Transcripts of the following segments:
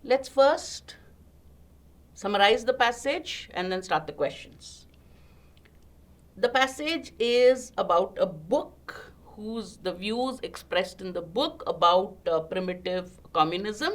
Let's first summarize the passage and then start the questions. The passage is about a book whose the views expressed in the book about primitive communism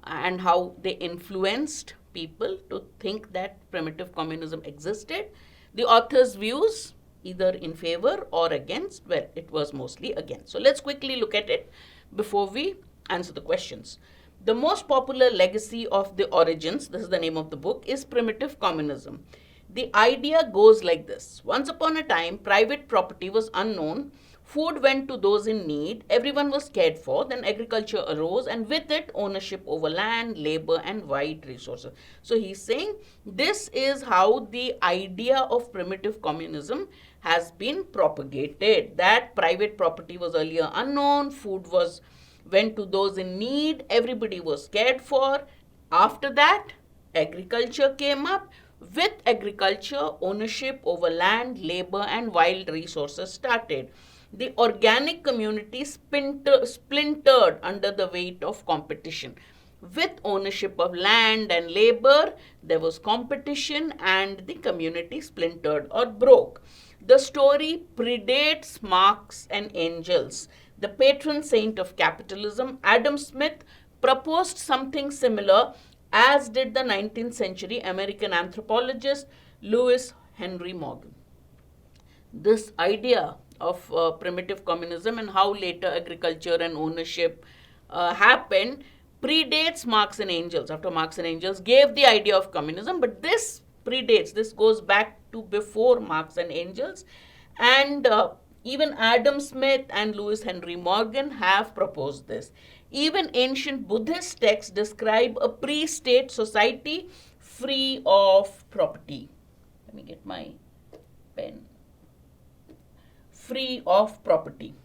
and how they influenced people to think that primitive communism existed. The author's views, either in favor or against, well, it was mostly against. So let's quickly look at it before we answer the questions. The most popular legacy of the origins, this is the name of the book, is primitive communism. The idea goes like this. Once upon a time, private property was unknown. Food went to those in need. Everyone was cared for. Then agriculture arose, and with it, ownership over land, labor, and wide resources. So he's saying this is how the idea of primitive communism has been propagated. That private property was earlier unknown. Food went to those in need. Everybody was cared for. After that, agriculture came up. With agriculture, ownership over land, labor, and wild resources started. The organic community splintered under the weight of competition. With ownership of land and labor, there was competition and the community splintered or broke. The story predates Marx and Engels. The patron saint of capitalism, Adam Smith, proposed something similar, as did the 19th century American anthropologist Lewis Henry Morgan. This idea of primitive communism and how later agriculture and ownership happened predates Marx and Engels. After Marx and Engels gave the idea of communism, but this goes back to before Marx and Engels, and even Adam Smith and Lewis Henry Morgan have proposed this. Even ancient Buddhist texts describe a pre-state society free of property. Let me get my pen. Free of property.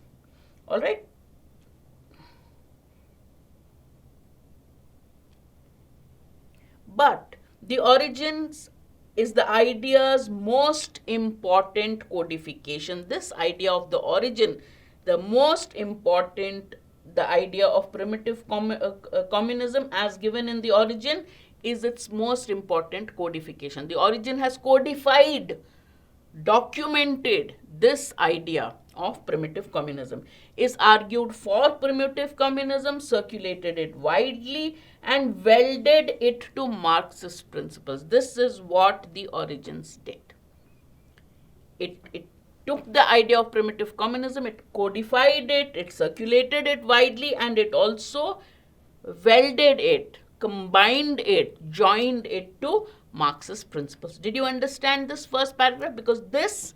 All right. But the origins is the idea's most important codification. This idea of the origin, the most important, the idea of primitive communism as given in the origin is its most important codification. The origin has codified, documented this idea of primitive communism, is argued for primitive communism, circulated it widely, and welded it to Marxist principles. This is what the origins did. It took the idea of primitive communism, it codified it, it circulated it widely, and it also welded it, combined it, joined it to Marxist principles. Did you understand this first paragraph? Because this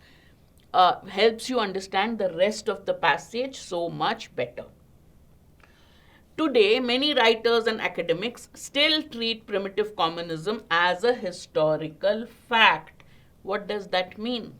helps you understand the rest of the passage so much better. Today, many writers and academics still treat primitive communism as a historical fact. What does that mean?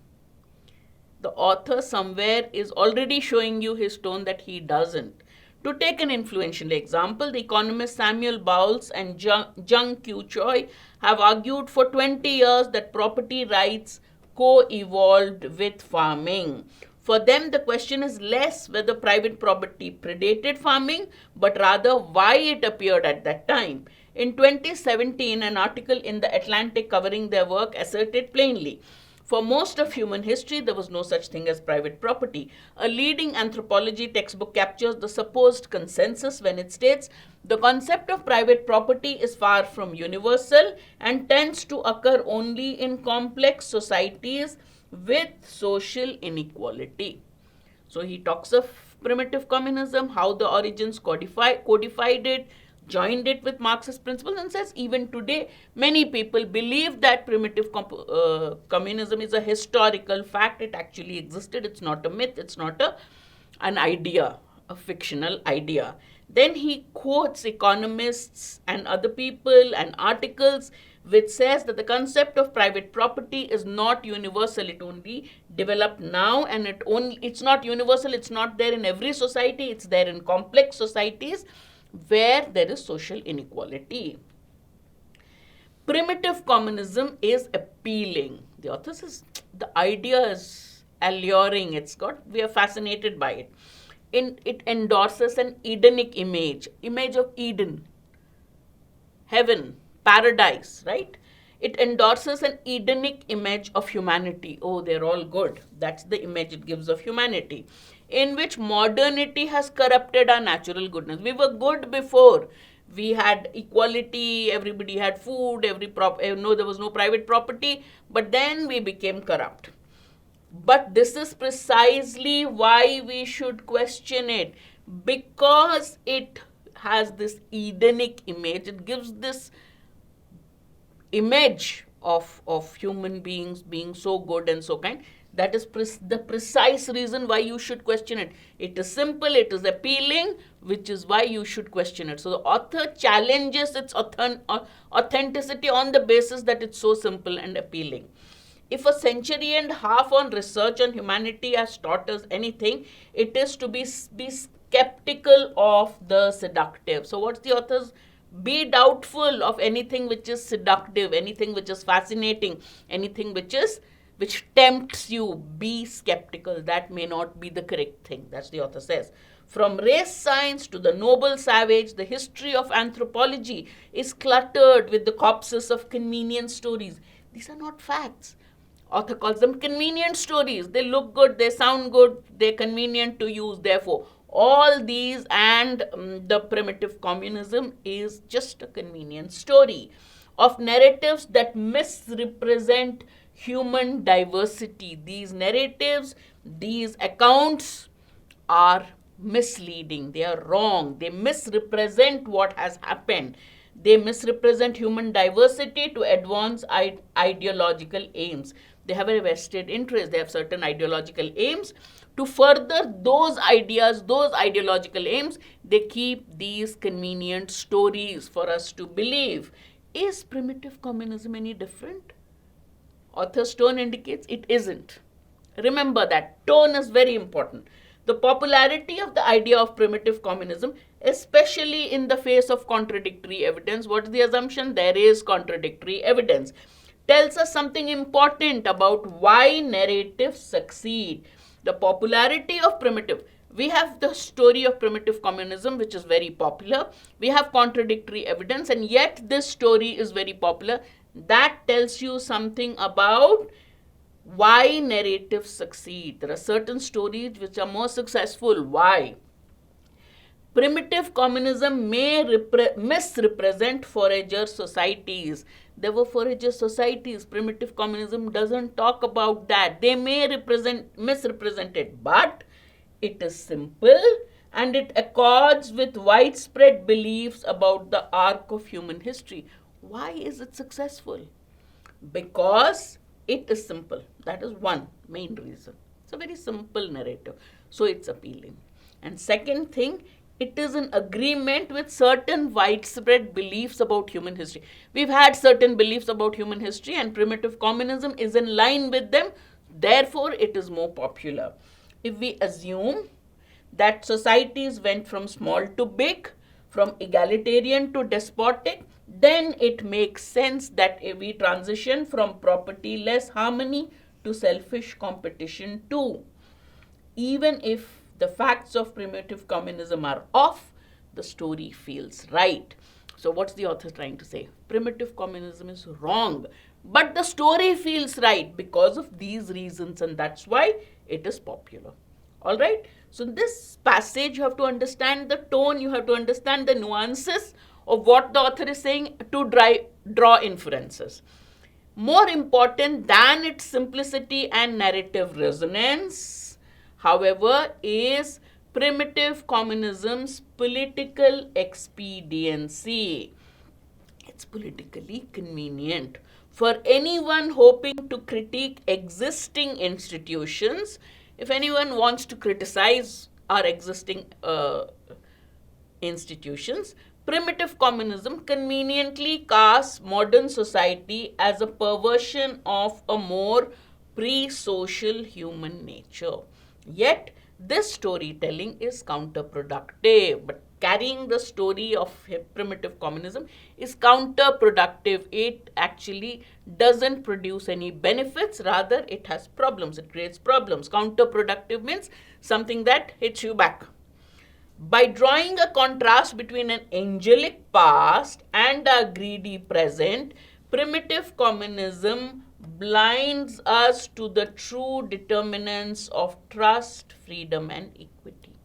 The author somewhere is already showing you his tone that he doesn't. To take an influential example, the economists Samuel Bowles and Jung Kyu Choi have argued for 20 years that property rights co-evolved with farming. For them, the question is less whether private property predated farming, but rather why it appeared at that time. In 2017, an article in The Atlantic covering their work asserted plainly, for most of human history, there was no such thing as private property. A leading anthropology textbook captures the supposed consensus when it states, the concept of private property is far from universal and tends to occur only in complex societies with social inequality. So he talks of primitive communism, how the origins codified it, joined it with Marxist principles, and says even today many people believe that primitive communism is a historical fact. It actually existed. It's not a myth. It's not an idea, a fictional idea. Then he quotes economists and other people and articles which says that the concept of private property is not universal. It only developed now, and it's not universal. It's not there in every society. It's there in complex societies where there is social inequality. Primitive communism is appealing. The author says the idea is alluring. We are fascinated by it. It endorses an Edenic image of Eden. heaven, paradise, right? It endorses an Edenic image of humanity. Oh, they're all good. That's the image it gives of humanity, in which modernity has corrupted our natural goodness. We were good before. We had equality, everybody had food, no, there was no private property, but then we became corrupt. But this is precisely why we should question it, because it has this Edenic image. It gives this image of human beings being so good and so kind. That is the precise reason why you should question it. It is simple, it is appealing, which is why you should question it. So the author challenges its authenticity on the basis that it's so simple and appealing. If a century and a half on research on humanity has taught us anything, it is to be skeptical of the seductive. So what's the author's? Be doubtful of anything which is seductive, anything which is fascinating, anything which tempts you. Be skeptical. That may not be the correct thing. That's the author says. From race science to the noble savage, the history of anthropology is cluttered with the corpses of convenient stories. These are not facts. Author calls them convenient stories. They look good, they sound good, they're convenient to use. Therefore, all these and the primitive communism is just a convenient story of narratives that misrepresent human diversity. These narratives, these accounts are misleading. They are wrong. They misrepresent what has happened. They misrepresent human diversity to advance ideological aims. They have a vested interest. They have certain ideological aims. To further those ideas, those ideological aims, they keep these convenient stories for us to believe. Is primitive communism any different? Author's tone indicates it isn't. Remember that. Tone is very important. The popularity of the idea of primitive communism, especially in the face of contradictory evidence, what's the assumption? There is contradictory evidence. Tells us something important about why narratives succeed. The popularity of primitive. We have the story of primitive communism, which is very popular. We have contradictory evidence, and yet this story is very popular. That tells you something about why narratives succeed. There are certain stories which are more successful. Why? Primitive communism may misrepresent forager societies. There were forager societies. Primitive communism doesn't talk about that. They may misrepresent it, but it is simple and it accords with widespread beliefs about the arc of human history. Why is it successful? Because it is simple. That is one main reason. It's a very simple narrative. So it's appealing. And second thing, it is in agreement with certain widespread beliefs about human history. We've had certain beliefs about human history, and primitive communism is in line with them. Therefore, it is more popular. If we assume that societies went from small to big, from egalitarian to despotic, then it makes sense that we transition from property-less harmony to selfish competition too. Even if the facts of primitive communism are off, the story feels right. So what's the author trying to say? Primitive communism is wrong, but the story feels right because of these reasons, and that's why it is popular. All right? So this passage, you have to understand the tone, you have to understand the nuances of what the author is saying to draw inferences. More important than its simplicity and narrative resonance, however, is primitive communism's political expediency. It's politically convenient. For anyone hoping to critique existing institutions, if anyone wants to criticize our existing institutions, primitive communism conveniently casts modern society as a perversion of a more pre-social human nature. Yet, this storytelling is counterproductive. But carrying the story of primitive communism is counterproductive. It actually doesn't produce any benefits. Rather, it has problems. It creates problems. Counterproductive means something that hits you back. By drawing a contrast between an angelic past and a greedy present, primitive communism blinds us to the true determinants of trust, freedom, and equity.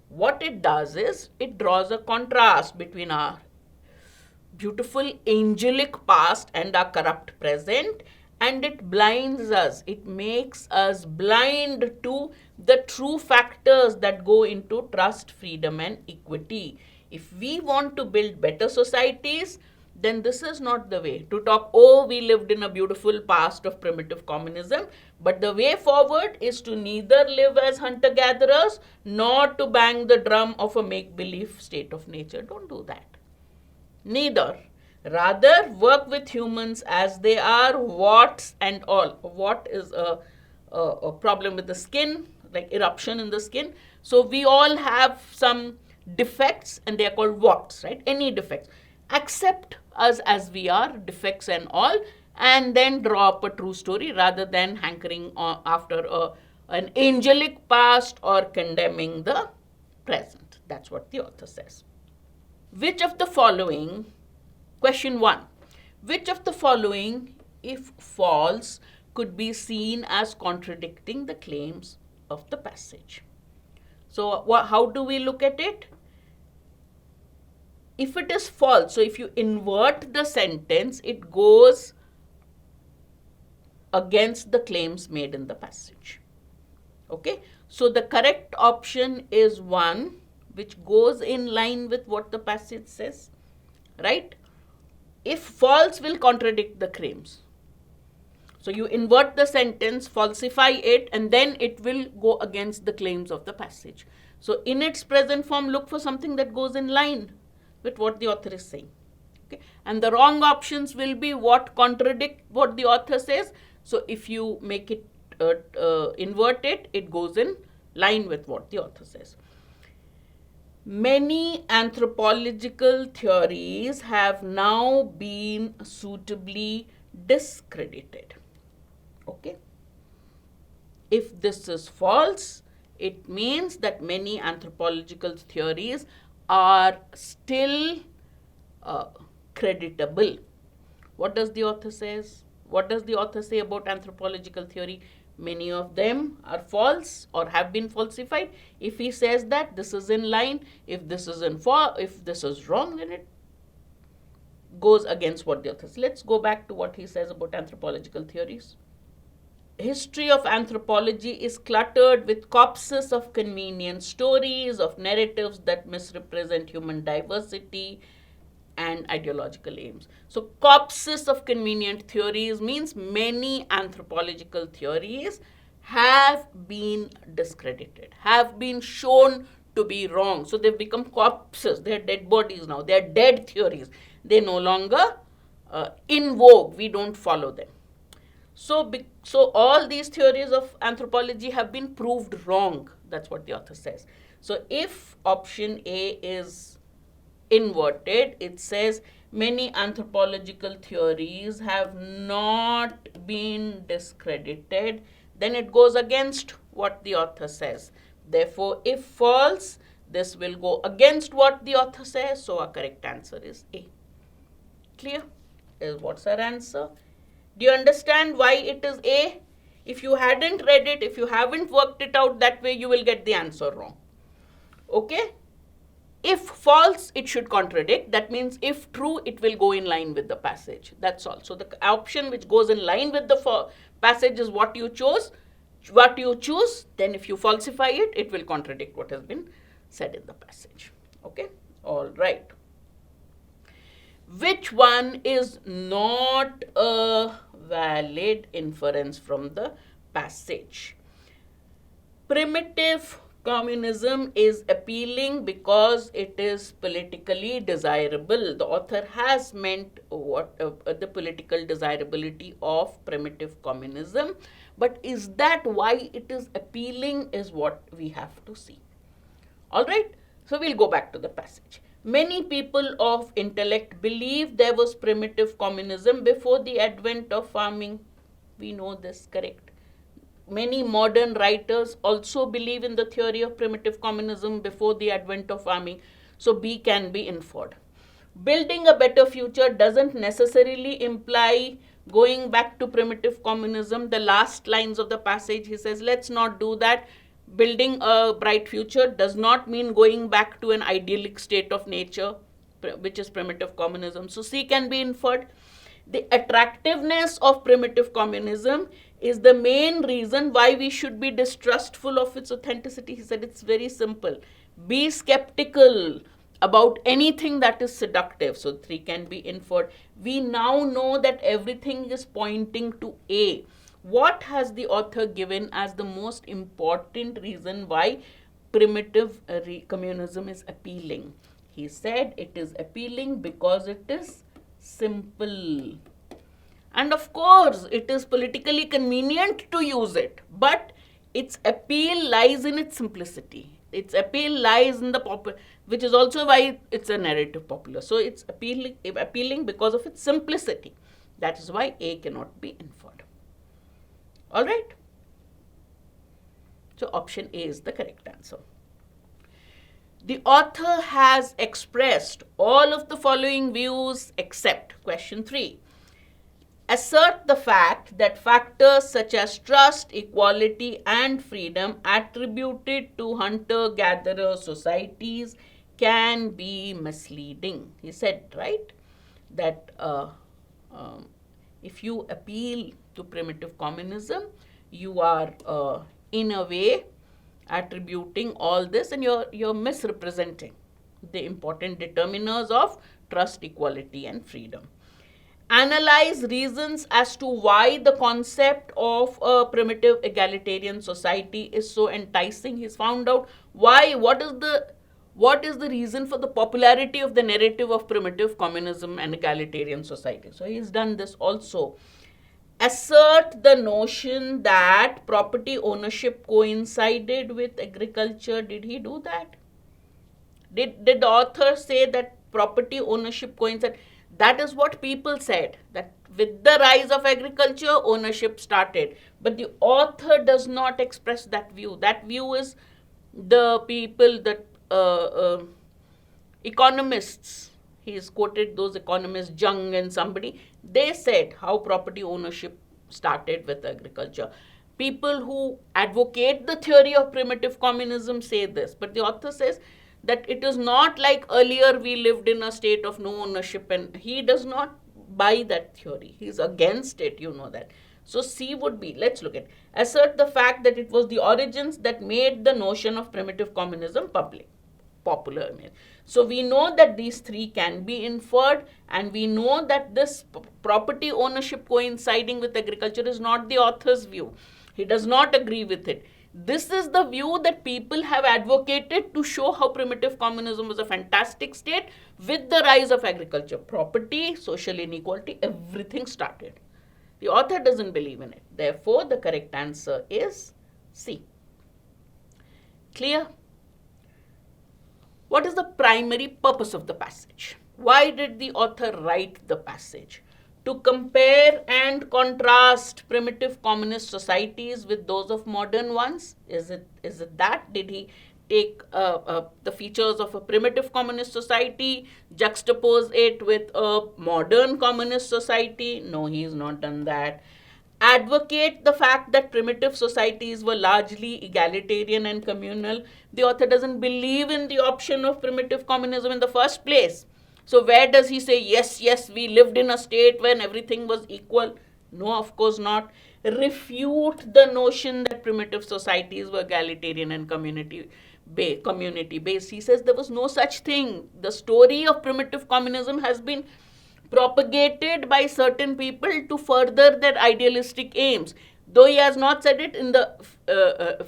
What it does is it draws a contrast between our beautiful angelic past and our corrupt present, and it blinds us, it makes us blind to the true factors that go into trust, freedom, and equity. If we want to build better societies, then this is not the way to talk, oh, we lived in a beautiful past of primitive communism, but the way forward is to neither live as hunter-gatherers nor to bang the drum of a make-believe state of nature. Don't do that. Neither. Rather, work with humans as they are, warts and all. What is a problem with the skin, like eruption in the skin? So we all have some defects and they are called warts, right? Any defects. Accept us as we are, defects and all, and then draw up a true story rather than hankering after an angelic past or condemning the present. That's what the author says. Which of the following, question 1, which of the following, if false, could be seen as contradicting the claims of the passage? So how do we look at it? If it is false, so if you invert the sentence, it goes against the claims made in the passage. Okay, so the correct option is 1, which goes in line with what the passage says, right? If false will contradict the claims. So you invert the sentence, falsify it, and then it will go against the claims of the passage. So in its present form, look for something that goes in line with what the author is saying. Okay? And the wrong options will be what contradict what the author says. So if you make it, invert it, it goes in line with what the author says. Many anthropological theories have now been suitably discredited. Okay? If this is false, it means that many anthropological theories are still creditable. What does the author says? What does the author say about anthropological theory? Many of them are false or have been falsified. If he says that this is in line, if this is if this is wrong, then it goes against what the author says. Let's go back to what he says about anthropological theories. History of anthropology is cluttered with copses of convenient stories, of narratives that misrepresent human diversity and ideological aims. So copses of convenient theories means many anthropological theories have been discredited, have been shown to be wrong. So they've become corpses, they're dead bodies now, they're dead theories. They no longer in vogue, we don't follow them. So all these theories of anthropology have been proved wrong. That's what the author says. So if option A is inverted, it says many anthropological theories have not been discredited, then it goes against what the author says. Therefore, if false, this will go against what the author says, so our correct answer is A. Clear? What's our answer? Do you understand why it is A? If you hadn't read it, if you haven't worked it out that way, you will get the answer wrong. Okay? If false, it should contradict. That means if true, it will go in line with the passage. That's all. So the option which goes in line with the passage is what you chose. What you choose, then if you falsify it, it will contradict what has been said in the passage. Okay? All right. Which one is not a valid inference from the passage? Primitive communism is appealing because it is politically desirable. The author has meant what the political desirability of primitive communism, but is that why it is appealing is what we have to see. All right, so we'll go back to the passage. Many people of intellect believe there was primitive communism before the advent of farming. We know this, correct? many modern writers also believe in the theory of primitive communism before the advent of farming. So B can be inferred. Building a better future doesn't necessarily imply going back to primitive communism. The last lines of the passage, he says, let's not do that. Building a bright future does not mean going back to an idyllic state of nature, which is primitive communism. So C can be inferred. The attractiveness of primitive communism is the main reason why we should be distrustful of its authenticity. He said it's very simple. Be skeptical about anything that is seductive. So 3 can be inferred. We now know that everything is pointing to A. What has the author given as the most important reason why primitive communism is appealing? He said it is appealing because it is simple. And of course, it is politically convenient to use it, but its appeal lies in its simplicity. Its appeal lies in the popular, which is also why it's a narrative popular. So it's appealing because of its simplicity. That is why A cannot be inferred. All right. So option A is the correct answer. The author has expressed all of the following views except question 3. Assert the fact that factors such as trust, equality, and freedom attributed to hunter-gatherer societies can be misleading. He said, right, that if you appeal to primitive communism, you are in a way attributing all this, and you're misrepresenting the important determiners of trust, equality, and freedom. Analyze reasons as to why the concept of a primitive egalitarian society is so enticing. He's found out why, what is the reason for the popularity of the narrative of primitive communism and egalitarian society. So he's done this also. Assert the notion that property ownership coincided with agriculture. Did he do that? Did the author say that property ownership coincided? That is what people said, that with the rise of agriculture, ownership started. But the author does not express that view. That view is the people, the economists. He has quoted those economists, Jung and somebody. They said how property ownership started with agriculture. People who advocate the theory of primitive communism say this. But the author says that it is not like earlier we lived in a state of no ownership, and he does not buy that theory. He's against it, you know that. So C would be, let's look at, assert the fact that it was the origins that made the notion of primitive communism popular. So we know that these 3 can be inferred, and we know that this property ownership coinciding with agriculture is not the author's view. He does not agree with it. This is the view that people have advocated to show how primitive communism was a fantastic state with the rise of agriculture. Property, social inequality, everything started. The author doesn't believe in it. Therefore, the correct answer is C. Clear? What is the primary purpose of the passage? Why did the author write the passage? To compare and contrast primitive communist societies with those of modern ones? Is it that? Did he take the features of a primitive communist society, juxtapose it with a modern communist society? No, he has not done that. Advocate the fact that primitive societies were largely egalitarian and communal. The author doesn't believe in the option of primitive communism in the first place. So where does he say, yes, we lived in a state when everything was equal? No, of course not. Refute the notion that primitive societies were egalitarian and community-based. He says there was no such thing. The story of primitive communism has been propagated by certain people to further their idealistic aims. Though he has not said it in the,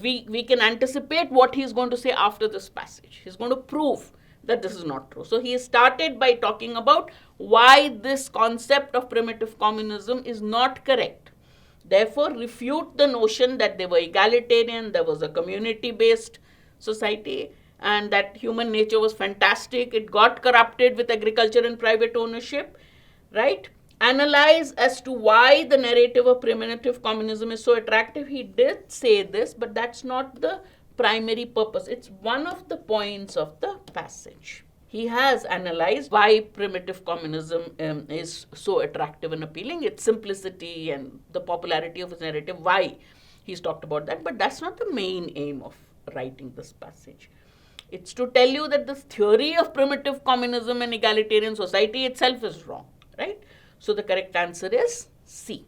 we can anticipate what he is going to say after this passage. He is going to prove that this is not true. So he started by talking about why this concept of primitive communism is not correct. Therefore, refute the notion that they were egalitarian, there was a community-based society, and that human nature was fantastic. It got corrupted with agriculture and private ownership, right? analyze as to why the narrative of primitive communism is so attractive. He did say this, but that's not the primary purpose. It's one of the points of the passage. He has analyzed why primitive communism is so attractive and appealing, its simplicity and the popularity of its narrative, why he's talked about that, but that's not the main aim of writing this passage. It's to tell you that this theory of primitive communism and egalitarian society itself is wrong, right? So the correct answer is C.